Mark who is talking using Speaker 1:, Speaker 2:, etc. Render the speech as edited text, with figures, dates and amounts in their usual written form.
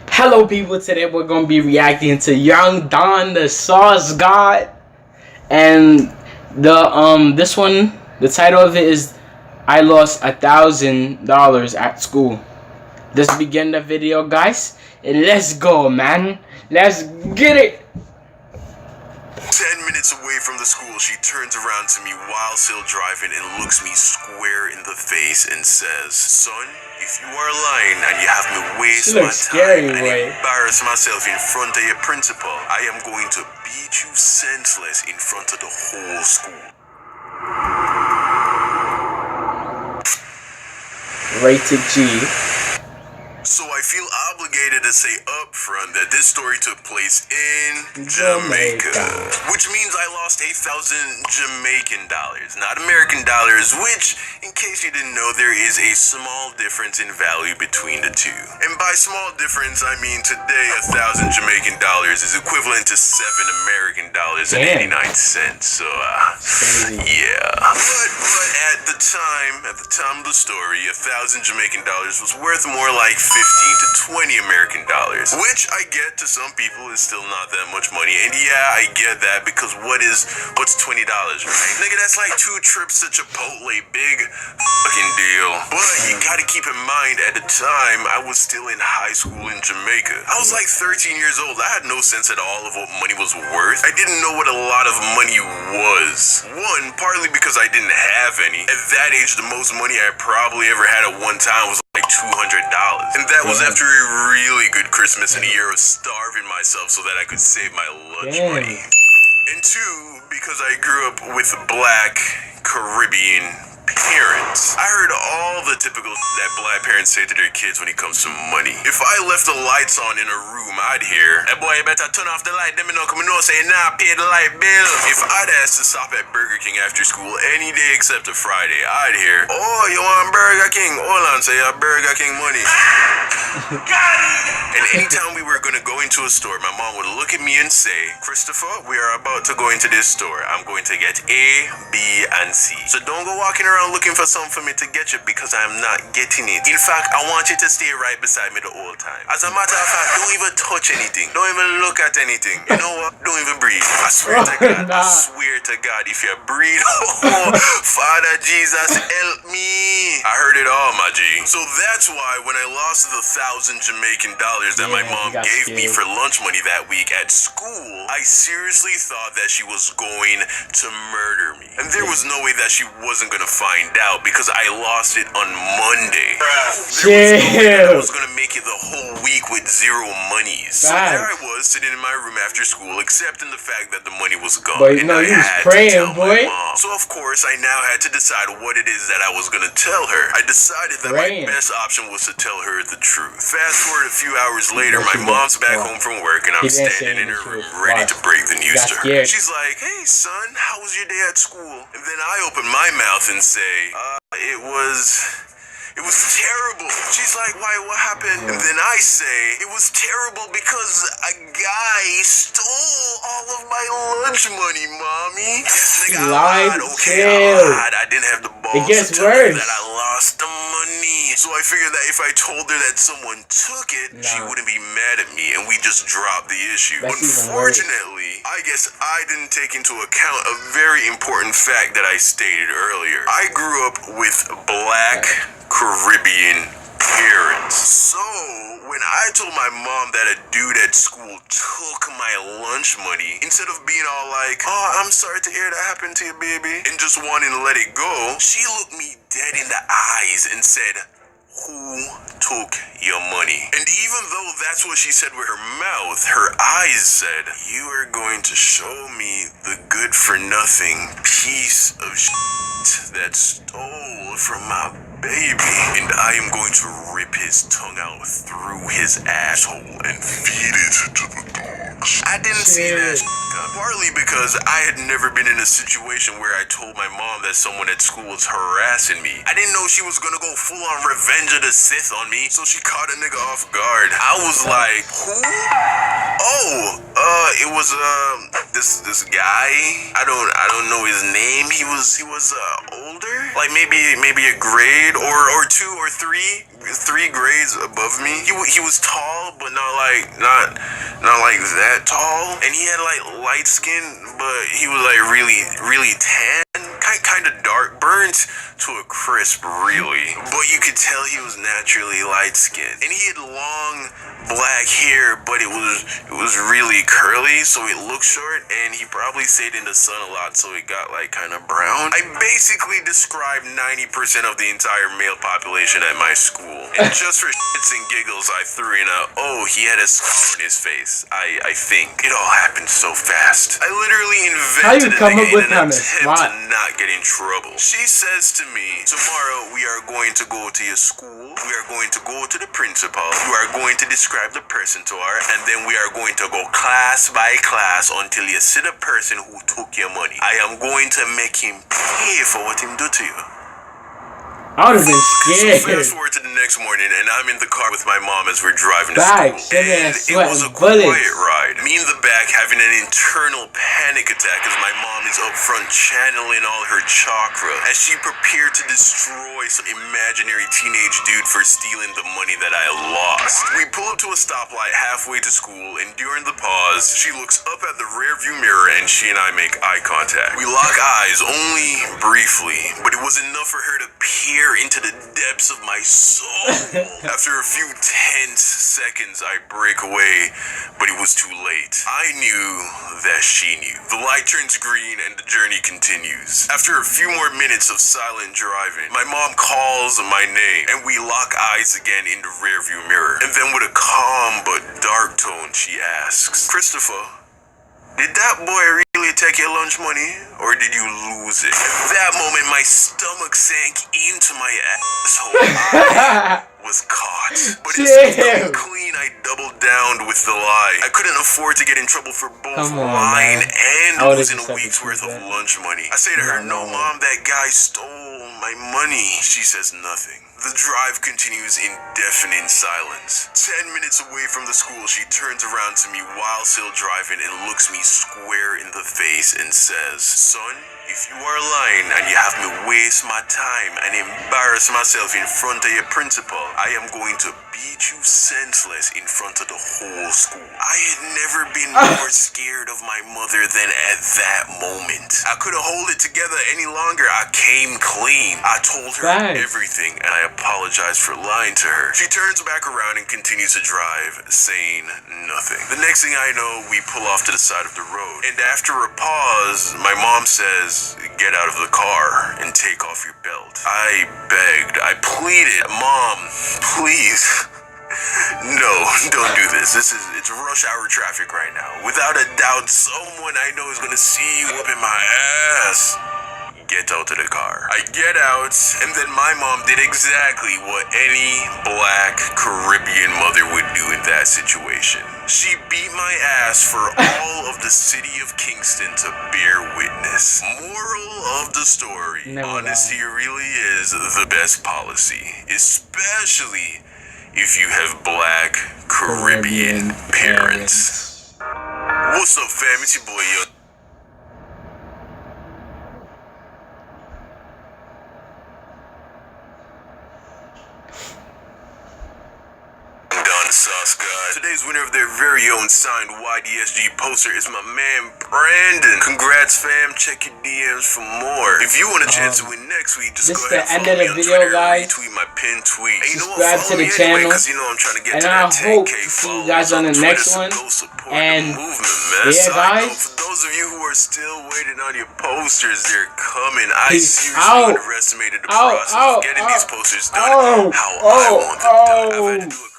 Speaker 1: Hello people, today we're going to be reacting to Young Don the Sauce God. And this one, the title of it is I lost $1,000 at school. Let's begin the video, guys, and let's go, man. Let's get it.
Speaker 2: 10 minutes away from the school, she turns around to me while still driving and looks me square in the face and says, "Son, if you are lying and you have me waste my time and embarrass myself in front of your principal, I am going to beat you senseless in front of the whole school."
Speaker 1: Rated G.
Speaker 2: So I feel obligated to say up front that this story took place in Jamaica. Which means I lost 8,000 Jamaican dollars, not American dollars, which, in case you didn't know, there is a small difference in value between the two. And by small difference, I mean today 1,000 Jamaican dollars is equivalent to 7 American dollars and 89 cents. So, yeah. But at the time of the story, 1,000 Jamaican dollars was worth more like 15 to 20 American dollars, which I get to some people is still not that much money. And yeah, I get that because what's $20, right? Nigga, that's like 2 trips to Chipotle, big fucking deal. But you gotta keep in mind, at the time, I was still in high school in Jamaica. I was like 13 years old. I had no sense at all of what money was worth. I didn't know what a lot of money was. One, partly because I didn't have any. At that age, the most money I probably ever had at one time was like $200. And that was after a really good Christmas and a year of starving myself so that I could save my lunch money. And 2, because I grew up with Black Caribbean parents. I heard all the typical that Black parents say to their kids when it comes to money. If I left the lights on in a room, I'd hear, "That boy, you better turn off the light. Them no come no say, nah, pay the light bill." If I'd asked to stop at Burger King after school any day except a Friday, I'd hear, "Oh, you want Burger King? Hold on, say your Burger King money." And anytime we were going to go into a store, my mom would look at me and say, "Christopher, we are about to go into this store. I'm going to get A, B, and C. So don't go walking around looking for something for me to get you because I'm not getting it. In fact, I want you to stay right beside me the whole time. As a matter of fact, don't even touch anything. Don't even look at anything. You know what? Don't even breathe. I swear to God. I swear to God, if you breathe, oh, Father Jesus, help me." I heard it all, my G. So that's why when I lost the 1,000 Jamaican dollars that my mom gave me for lunch money that week at school, I seriously thought that she was going to murder me. And there was no way that she wasn't going to find out because I lost it on Monday. There was no way that I was going to make it the whole week with zero money. So there I was sitting in my room after school, accepting the fact that the money was gone.
Speaker 1: But you know, you was praying, boy.
Speaker 2: So of course, I now had to decide what it is that I was going to tell her. I decided that my best option was to tell her the truth. Fast forward a few hours later, my mom's back home from work and I'm standing in her room ready to break the news to her. She's like, "Hey son, how was your day at school?" And then I open my mouth and say, it was terrible." She's like, "Why, what happened?" And then I say, "It was terrible because a guy stole all of my lunch money, mommy." Yes, nigga, I lied. Okay, I lied. I didn't have the balls to tell her that I lost the money. So I figured that if I told her that someone took it, she wouldn't be mad at me and we just dropped the issue. Unfortunately, I guess I didn't take into account a very important fact that I stated earlier. I grew up with Black Caribbean parents. So when I told my mom that a dude at school took my lunch money, instead of being all like, "Oh, I'm sorry to hear that happened to you, baby," and just wanting to let it go, she looked me dead in the eyes and said, "Who took your money?" And even though that's what she said with her mouth, her eyes said, "You are going to show me the good-for-nothing piece of shit that stole from my baby, and I am going to rip his tongue out through his asshole and feed it to the dogs." I didn't see that partly because I had never been in a situation where I told my mom that someone at school was harassing me. I didn't know she was gonna go full on Revenge of the Sith on me, so she caught a nigga off guard. I was like, "Who? Oh, It was this guy. I don't know his name. He was older, like maybe a grade or two or three grades above me. He was tall, but not like that tall. And he had like light skin, but he was like really tan. Kind of dark, burnt to a crisp, really. But you could tell he was naturally light-skinned. And he had long black hair, but it was really curly, so it looked short. And he probably stayed in the sun a lot, so it got like kind of brown. I basically described 90% of the entire male population at my school. And just for shits and giggles, I threw in he had a scar on his face. I think. It all happened so fast. I literally invented a thing in an attempt to not get in trouble. She says to me, tomorrow we are going to go to your school. We are going to go to the principal. You are going to describe the person to her, and then we are going to go class by class until you see the person who took your money. I am going to make him pay for what he do to you.
Speaker 1: I would have been scared.
Speaker 2: So fast forward to the next morning, and I'm in the car with my mom as we're driving to
Speaker 1: Back,
Speaker 2: school. And it was a quiet ride. Me in the back having an internal panic attack as my mom is up front channeling all her chakra as she prepared to destroy some imaginary teenage dude for stealing the money that I lost. We pull up to a stoplight halfway to school, and during the pause, she looks up at the rearview mirror and she and I make eye contact. We lock eyes only briefly, but it was enough for her to peer into the depths of my soul. After a few tense seconds, I break away, but it was too late. I knew that she knew. The light turns green and the journey continues. After a few more minutes of silent driving, my mom calls my name and we lock eyes again in the rearview mirror. And then with a calm but dark tone, she asks, Christopher, did that boy really take your lunch money, or did you lose it? At that moment, my stomach sank into my asshole. I was caught. But instead of coming clean, I doubled down with the lie. I couldn't afford to get in trouble for both lying and losing a week's worth of lunch money. I say to her, no, Mom, that guy stole my money. She says nothing. The drive continues in deafening silence. 10 minutes away from the school, she turns around to me while still driving and looks me square in the face and says, son, if you are lying and you have me waste my time and embarrass myself in front of your principal, I am going to beat you senseless in front of the whole school. I had never been more scared of my mother than at that moment. I couldn't hold it together any longer. I came clean. I told her everything and I apologized for lying to her. She turns back around and continues to drive, saying nothing. The next thing I know, we pull off to the side of the road. And after a pause, my mom says, get out of the car and take off your belt. I begged, I pleaded, Mom, please. No, don't do this. It's rush hour traffic right now. Without a doubt, someone I know is gonna see you up in my ass. Get out of the car. I get out, and then my mom did exactly what any black Caribbean mother would do in that situation. She beat my ass for all of the city of Kingston to bear witness. Moral of the story, honesty really is the best policy, especially if you have black Caribbean parents. What's up, fam? It's your boy, Young. Today's winner of their very own signed YDSG poster is my man Brandon. Congrats, fam. Check your DMs for more. If you want a chance to win next week, just go ahead and follow me on Twitter, retweet my pinned tweet. And you know what? Follow me anyway, because you know I'm trying to get to that 10K followers. And I hope to see you guys on the next one. And yeah, guys. For those of you who are still waiting on your posters, they're coming. I seriously underestimated the process of getting these posters done. How I want them done. I've had to do a